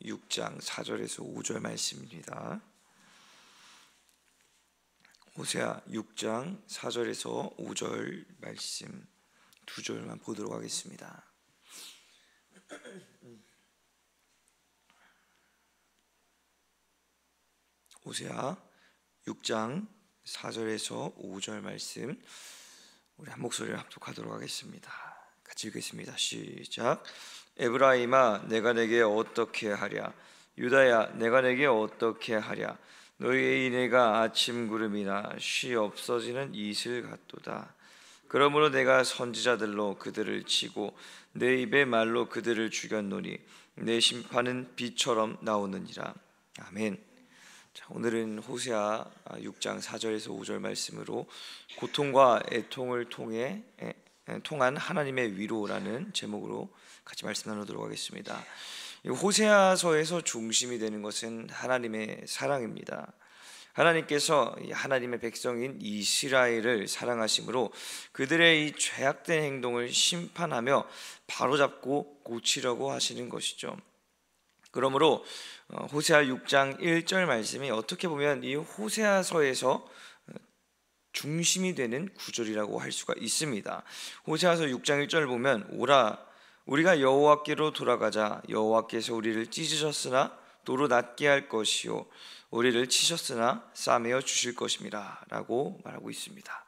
6장 4절에서 5절 말씀입니다. 호세아 6장 4절에서 5절 말씀 두 절만 보도록 하겠습니다. 호세아 6장 4절에서 5절 말씀 우리 한 목소리를 합독하도록 하겠습니다. 같이 읽겠습니다. 시작. 에브라임아 내가 내게 어떻게 하랴, 유다야 내가 내게 어떻게 하랴. 너희의 인애가 아침 구름이나 쉬 없어지는 이슬 같도다. 그러므로 내가 선지자들로 그들을 치고 내 입의 말로 그들을 죽였노니 내 심판은 비처럼 나오느니라. 아멘. 자, 오늘은 호세아 6장 4절에서 5절 말씀으로 고통과 애통을 통한 하나님의 위로라는 제목으로 같이 말씀 나누도록 하겠습니다. 호세아서에서 중심이 되는 것은 하나님의 사랑입니다. 하나님께서 하나님의 백성인 이스라엘을 사랑하심으로 그들의 이 죄악된 행동을 심판하며 바로잡고 고치려고 하시는 것이죠. 그러므로 호세아 6장 1절 말씀이 어떻게 보면 이 호세아서에서 중심이 되는 구절이라고 할 수가 있습니다. 호세아서 6장 1절을 보면 오라 우리가 여호와께로 돌아가자. 여호와께서 우리를 찢으셨으나 도로 낫게 할 것이요 우리를 치셨으나 싸매어 주실 것임이라 라고 말하고 있습니다.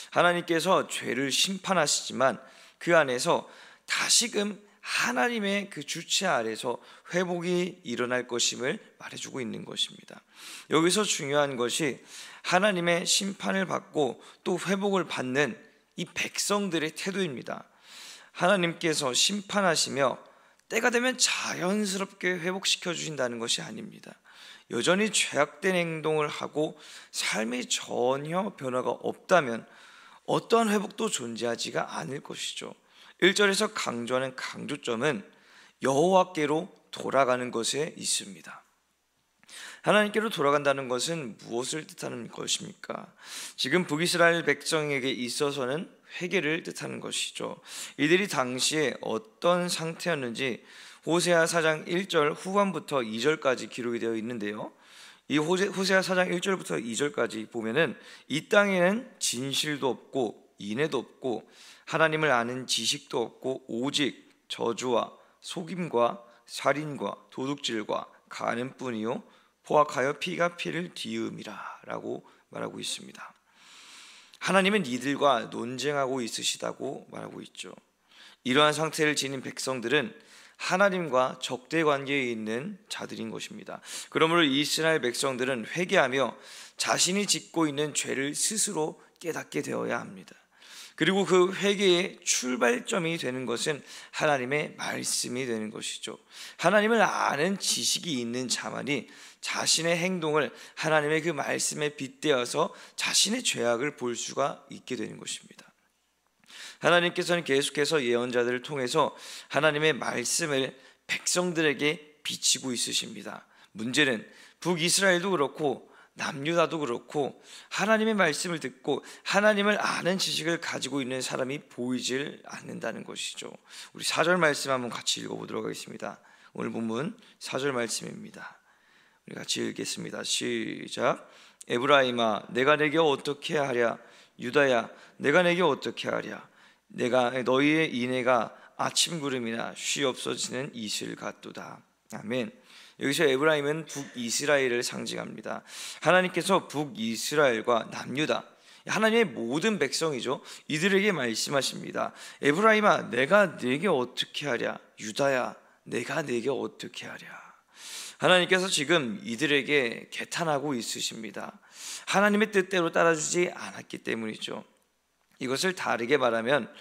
하나님께서 죄를 심판하시지만 그 안에서 다시금 하나님의 그 주체 아래서 회복이 일어날 것임을 말해주고 있는 것입니다. 여기서 중요한 것이 하나님의 심판을 받고 또 회복을 받는 이 백성들의 태도입니다. 하나님께서 심판하시며 때가 되면 자연스럽게 회복시켜 주신다는 것이 아닙니다. 여전히 죄악된 행동을 하고 삶이 전혀 변화가 없다면 어떠한 회복도 존재하지가 않을 것이죠. 1절에서 강조하는 강조점은 여호와께로 돌아가는 것에 있습니다. 하나님께로 돌아간다는 것은 무엇을 뜻하는 것입니까? 지금 북이스라엘 백성에게 있어서는 회개를 뜻하는 것이죠. 이들이 당시에 어떤 상태였는지 호세아 4장 1절 후반부터 2절까지 기록이 되어 있는데요. 이 호세아 4장 1절부터 2절까지 보면은 이 땅에는 진실도 없고 인애도 없고 하나님을 아는 지식도 없고 오직 저주와 속임과 살인과 도둑질과 간음뿐이요 포악하여 피가 피를 뒤음이라 라고 말하고 있습니다. 하나님은 이들과 논쟁하고 있으시다고 말하고 있죠. 이러한 상태를 지닌 백성들은 하나님과 적대 관계에 있는 자들인 것입니다. 그러므로 이스라엘 백성들은 회개하며 자신이 짓고 있는 죄를 스스로 깨닫게 되어야 합니다. 그리고 그 회개의 출발점이 되는 것은 하나님의 말씀이 되는 것이죠. 하나님을 아는 지식이 있는 자만이 자신의 행동을 하나님의 그 말씀에 빗대어서 자신의 죄악을 볼 수가 있게 되는 것입니다. 하나님께서는 계속해서 예언자들을 통해서 하나님의 말씀을 백성들에게 비치고 있으십니다. 문제는 북이스라엘도 그렇고 남유다도 그렇고 하나님의 말씀을 듣고 하나님을 아는 지식을 가지고 있는 사람이 보이질 않는다는 것이죠. 우리 4절 말씀 한번 같이 읽어보도록 하겠습니다. 오늘 본문 4절 말씀입니다. 우리 같이 읽겠습니다. 시작. 에브라임아 내가 내게 어떻게 하랴, 유다야 내가 내게 어떻게 하랴. 내가 너희의 인애가 아침 구름이나 쉬 없어지는 이슬 같도다. 아멘. 여기서 에브라임은 북이스라엘을 상징합니다. 하나님께서 북이스라엘과 남유다 하나님의 모든 백성이죠. 이들에게 말씀하십니다. 에브라임아 내가 네게 어떻게 하랴, 유다야 내가 네게 어떻게 하랴. 하나님께서 지금 이들에게 개탄하고 있으십니다. 하나님의 뜻대로 따라주지 않았기 때문이죠. 이것을 다르게 말하면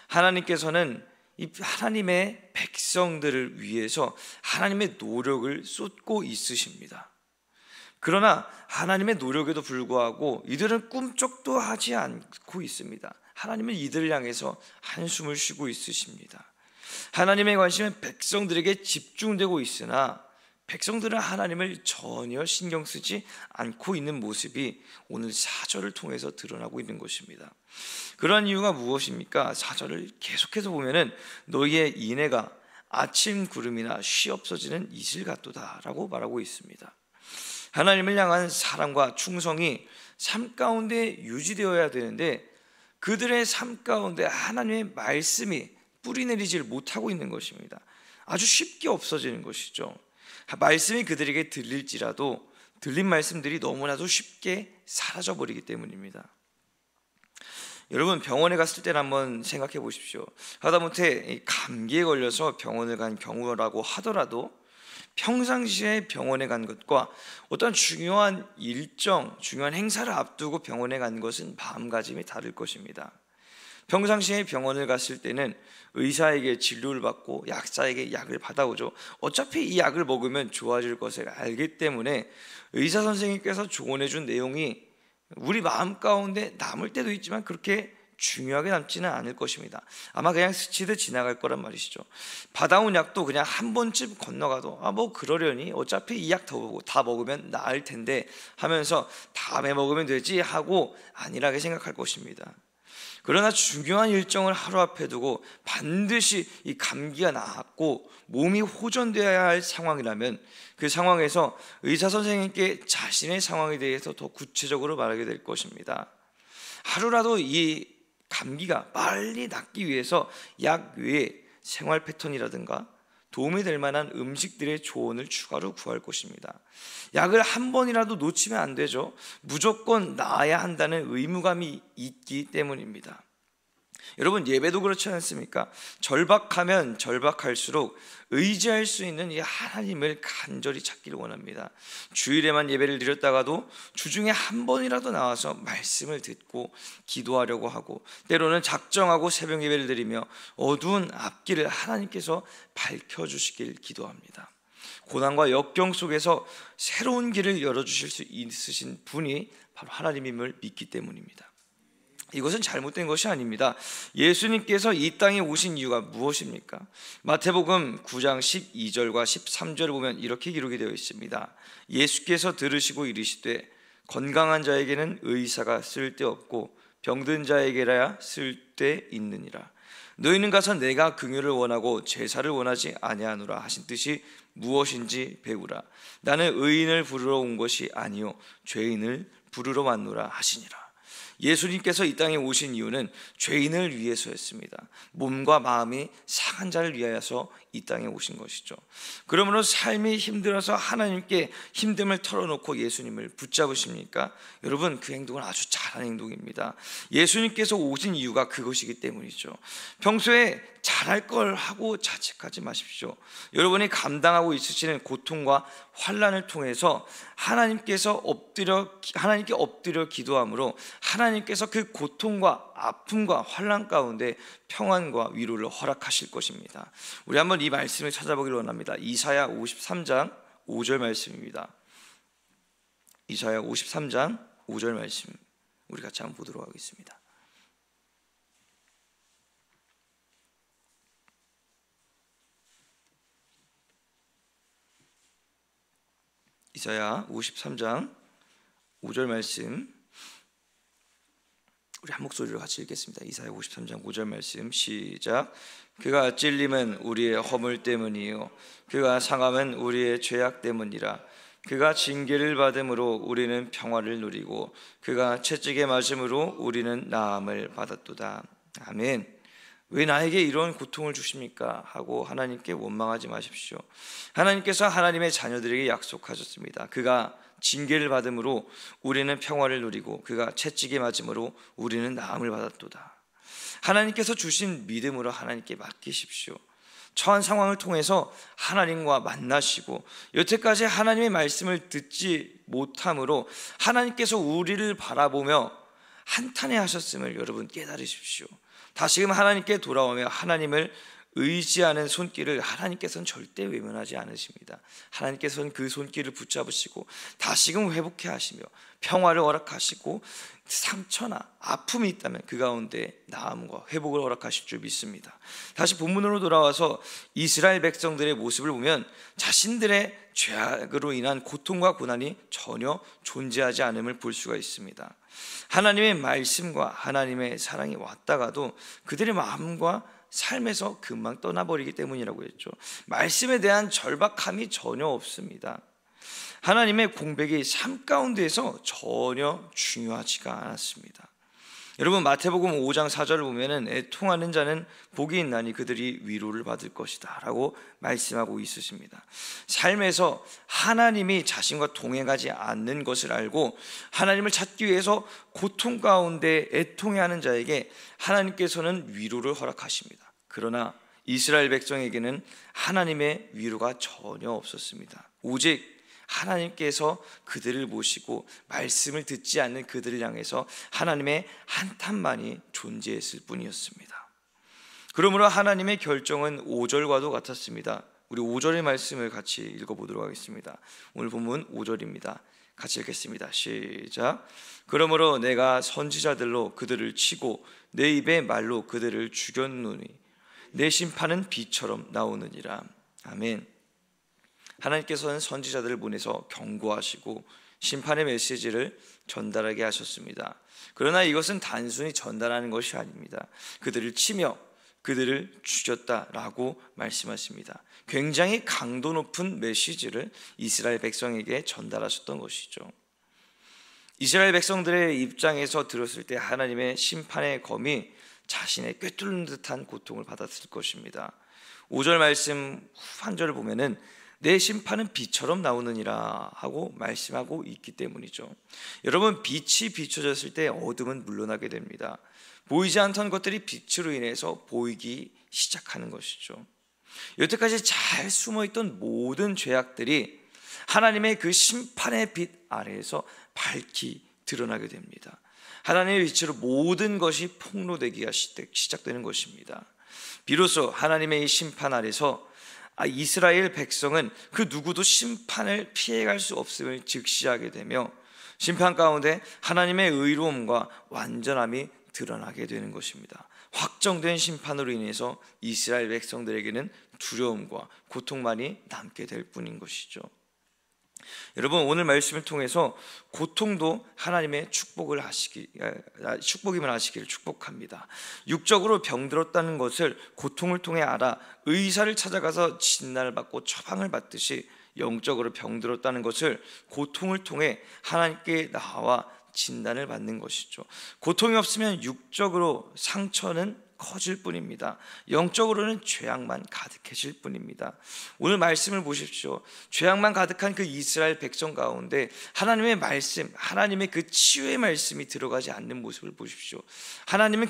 하나님께서는 이 하나님의 백성들을 위해서 하나님의 노력을 쏟고 있으십니다. 그러나 하나님의 노력에도 불구하고 이들은 꿈쩍도 하지 않고 있습니다. 하나님은 이들을 향해서 한숨을 쉬고 있으십니다. 하나님의 관심은 백성들에게 집중되고 있으나 백성들은 하나님을 전혀 신경 쓰지 않고 있는 모습이 오늘 4절을 통해서 드러나고 있는 것입니다. 그러한 이유가 무엇입니까? 4절을 계속해서 보면은 너희의 인애가 아침 구름이나 쉬 없어지는 이슬 같도다라고 말하고 있습니다. 하나님을 향한 사랑과 충성이 삶 가운데 유지되어야 되는데 그들의 삶 가운데 하나님의 말씀이 뿌리내리질 못하고 있는 것입니다. 아주 쉽게 없어지는 것이죠. 말씀이 그들에게 들릴지라도 들린 말씀들이 너무나도 쉽게 사라져버리기 때문입니다. 여러분, 병원에 갔을 때는 한번 생각해 보십시오. 하다못해 감기에 걸려서 병원을 간 경우라고 하더라도 평상시에 병원에 간 것과 어떤 중요한 일정, 중요한 행사를 앞두고 병원에 간 것은 마음가짐이 다를 것입니다. 평상시에 병원을 갔을 때는 의사에게 진료를 받고 약사에게 약을 받아오죠. 어차피 이 약을 먹으면 좋아질 것을 알기 때문에 의사 선생님께서 조언해 준 내용이 우리 마음 가운데 남을 때도 있지만 그렇게 중요하게 남지는 않을 것입니다. 아마 그냥 스치듯 지나갈 거란 말이시죠. 받아온 약도 그냥 한 번쯤 건너가도 뭐 그러려니 어차피 이 약 다 먹으면 나을 텐데 하면서 다음에 먹으면 되지 하고 안일하게 생각할 것입니다. 그러나 중요한 일정을 하루 앞에 두고 반드시 이 감기가 나았고 몸이 호전되어야 할 상황이라면 그 상황에서 의사 선생님께 자신의 상황에 대해서 더 구체적으로 말하게 될 것입니다. 하루라도 이 감기가 빨리 낫기 위해서 약 외에 생활 패턴이라든가 도움이 될 만한 음식들의 조언을 추가로 구할 것입니다. 약을 한 번이라도 놓치면 안 되죠. 무조건 나아야 한다는 의무감이 있기 때문입니다. 여러분, 예배도 그렇지 않습니까? 절박하면 절박할수록 의지할 수 있는 이 하나님을 간절히 찾기를 원합니다. 주일에만 예배를 드렸다가도 주중에 한 번이라도 나와서 말씀을 듣고 기도하려고 하고, 때로는 작정하고 새벽 예배를 드리며 어두운 앞길을 하나님께서 밝혀주시길 기도합니다. 고난과 역경 속에서 새로운 길을 열어주실 수 있으신 분이 바로 하나님임을 믿기 때문입니다. 이것은 잘못된 것이 아닙니다. 예수님께서 이 땅에 오신 이유가 무엇입니까? 마태복음 9장 12절과 13절을 보면 이렇게 기록이 되어 있습니다. 예수께서 들으시고 이르시되 건강한 자에게는 의사가 쓸데없고 병든 자에게라야 쓸데있느니라. 너희는 가서 내가 긍휼을 원하고 제사를 원하지 아니하노라 하신 뜻이 무엇인지 배우라. 나는 의인을 부르러 온 것이 아니요 죄인을 부르러 왔노라 하시니라. 예수님께서 이 땅에 오신 이유는 죄인을 위해서였습니다. 몸과 마음이 상한 자를 위하여서 이 땅에 오신 것이죠. 그러므로 삶이 힘들어서 하나님께 힘듦을 털어놓고 예수님을 붙잡으십니까? 여러분, 그 행동은 아주 잘한 행동입니다. 예수님께서 오신 이유가 그것이기 때문이죠. 평소에 잘할 걸 하고 자책하지 마십시오. 여러분이 감당하고 있으시는 고통과 환난을 통해서 하나님께 엎드려 기도함으로 하나님께서 그 고통과 아픔과 환난 가운데 평안과 위로를 허락하실 것입니다. 우리 한번 이 말씀을 찾아보기를 원합니다. 이사야 53장 5절 말씀입니다. 이사야 53장 5절 말씀 우리 같이 한번 보도록 하겠습니다. 이사야 53장 5절 말씀 우리 한 목소리로 같이 읽겠습니다. 이사야 53장 5절 말씀 시작. 그가 찔림은 우리의 허물 때문이요 그가 상함은 우리의 죄악 때문이라. 그가 징계를 받음으로 우리는 평화를 누리고 그가 채찍에 맞음으로 우리는 나음을 받았도다. 아멘. 왜 나에게 이런 고통을 주십니까? 하고 하나님께 원망하지 마십시오. 하나님께서 하나님의 자녀들에게 약속하셨습니다. 그가 징계를 받음으로 우리는 평화를 누리고 그가 채찍에 맞음으로 우리는 나음을 받았도다. 하나님께서 주신 믿음으로 하나님께 맡기십시오. 처한 상황을 통해서 하나님과 만나시고 여태까지 하나님의 말씀을 듣지 못함으로 하나님께서 우리를 바라보며 한탄해하셨음을 여러분 깨달으십시오. 다시금 하나님께 돌아오며 하나님을 의지하는 손길을 하나님께서는 절대 외면하지 않으십니다. 하나님께서는 그 손길을 붙잡으시고 다시금 회복해 하시며 평화를 허락하시고 상처나 아픔이 있다면 그 가운데 나음과 회복을 허락하실 줄 믿습니다. 다시 본문으로 돌아와서 이스라엘 백성들의 모습을 보면 자신들의 죄악으로 인한 고통과 고난이 전혀 존재하지 않음을 볼 수가 있습니다. 하나님의 말씀과 하나님의 사랑이 왔다가도 그들의 마음과 삶에서 금방 떠나버리기 때문이라고 했죠. 말씀에 대한 절박함이 전혀 없습니다. 하나님의 공백이 삶 가운데에서 전혀 중요하지가 않았습니다. 여러분, 마태복음 5장 4절을 보면은 애통하는 자는 복이 있나니 그들이 위로를 받을 것이다 라고 말씀하고 있으십니다. 삶에서 하나님이 자신과 동행하지 않는 것을 알고 하나님을 찾기 위해서 고통 가운데 애통해하는 자에게 하나님께서는 위로를 허락하십니다. 그러나 이스라엘 백성에게는 하나님의 위로가 전혀 없었습니다. 오직 하나님께서 그들을 모시고 말씀을 듣지 않는 그들을 향해서 하나님의 한탄만이 존재했을 뿐이었습니다. 그러므로 하나님의 결정은 5절과도 같았습니다. 우리 5절의 말씀을 같이 읽어보도록 하겠습니다. 오늘 본문 5절입니다. 같이 읽겠습니다. 시작. 그러므로 내가 선지자들로 그들을 치고 내 입의 말로 그들을 죽였노니 내 심판은 비처럼 나오느니라. 아멘. 하나님께서는 선지자들을 보내서 경고하시고 심판의 메시지를 전달하게 하셨습니다. 그러나 이것은 단순히 전달하는 것이 아닙니다. 그들을 치며 그들을 죽였다라고 말씀하십니다. 굉장히 강도 높은 메시지를 이스라엘 백성에게 전달하셨던 것이죠. 이스라엘 백성들의 입장에서 들었을 때 하나님의 심판의 검이 자신의 꿰뚫는 듯한 고통을 받았을 것입니다. 5절 말씀 후반절을 보면은 내 심판은 비처럼 나오느니라 하고 말씀하고 있기 때문이죠. 여러분, 빛이 비춰졌을 때 어둠은 물러나게 됩니다. 보이지 않던 것들이 빛으로 인해서 보이기 시작하는 것이죠. 여태까지 잘 숨어있던 모든 죄악들이 하나님의 그 심판의 빛 아래에서 밝히 드러나게 됩니다. 하나님의 빛으로 모든 것이 폭로되기가 시작되는 것입니다. 비로소 하나님의 이 심판 아래서 이스라엘 백성은 그 누구도 심판을 피해갈 수 없음을 직시하게 되며 심판 가운데 하나님의 의로움과 완전함이 드러나게 되는 것입니다. 확정된 심판으로 인해서 이스라엘 백성들에게는 두려움과 고통만이 남게 될 뿐인 것이죠. 여러분, 오늘 말씀을 통해서 고통도 하나님의 축복임을 하시기를 축복합니다. 육적으로 병들었다는 것을 고통을 통해 알아 의사를 찾아가서 진단을 받고 처방을 받듯이 영적으로 병들었다는 것을 고통을 통해 하나님께 나와 진단을 받는 것이죠. 고통이 없으면 육적으로 상처는 커질 뿐입니다. 영적으로는 죄악만 가득해질 뿐입니다. 오늘 말씀을 보십시오. 죄악만 가득한 그 이스라엘 백성 가운데 하나님의 말씀, 하나님의 그 치유의 말씀이 들어가지 않는 모습을 보십시오. 하나님은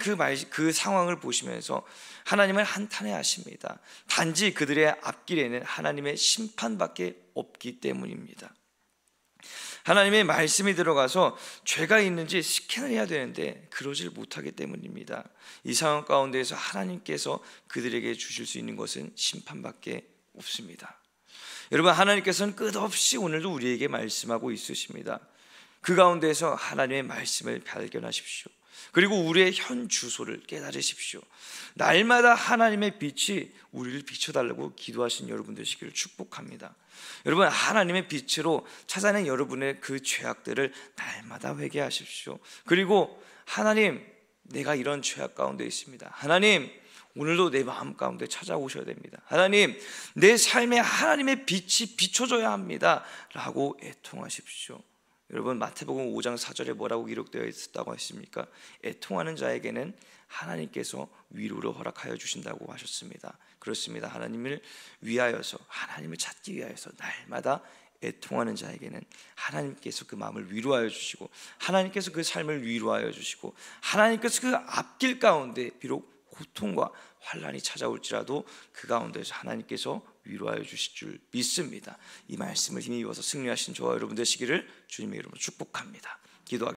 그 상황을 보시면서 하나님을 한탄해 하십니다. 단지 그들의 앞길에는 하나님의 심판밖에 없기 때문입니다. 하나님의 말씀이 들어가서 죄가 있는지 스캔을 해야 되는데 그러질 못하기 때문입니다. 이 상황 가운데에서 하나님께서 그들에게 주실 수 있는 것은 심판밖에 없습니다. 여러분, 하나님께서는 끝없이 오늘도 우리에게 말씀하고 있으십니다. 그 가운데에서 하나님의 말씀을 발견하십시오. 그리고 우리의 현 주소를 깨달으십시오. 날마다 하나님의 빛이 우리를 비춰달라고 기도하신 여러분 되시기를 축복합니다. 여러분, 하나님의 빛으로 찾아낸 여러분의 그 죄악들을 날마다 회개하십시오. 그리고 하나님, 내가 이런 죄악 가운데 있습니다. 하나님, 오늘도 내 마음 가운데 찾아오셔야 됩니다. 하나님, 내 삶에 하나님의 빛이 비춰져야 합니다 라고 애통하십시오. 여러분, 마태복음 5장 4절에 뭐라고 기록되어 있었다고 했습니까? 애통하는 자에게는 하나님께서 위로를 허락하여 주신다고 하셨습니다. 그렇습니다. 하나님을 위하여서, 하나님을 찾기 위하여서 날마다 애통하는 자에게는 하나님께서 그 마음을 위로하여 주시고, 하나님께서 그 삶을 위로하여 주시고, 하나님께서 그 앞길 가운데 비록 고통과 환난이 찾아올지라도 그 가운데서 하나님께서 위로하여 주실 줄 믿습니다. 이 말씀을 힘입어서 승리하신 저와 여러분 되시기를 주님의 이름으로 축복합니다. 기도하겠습니다.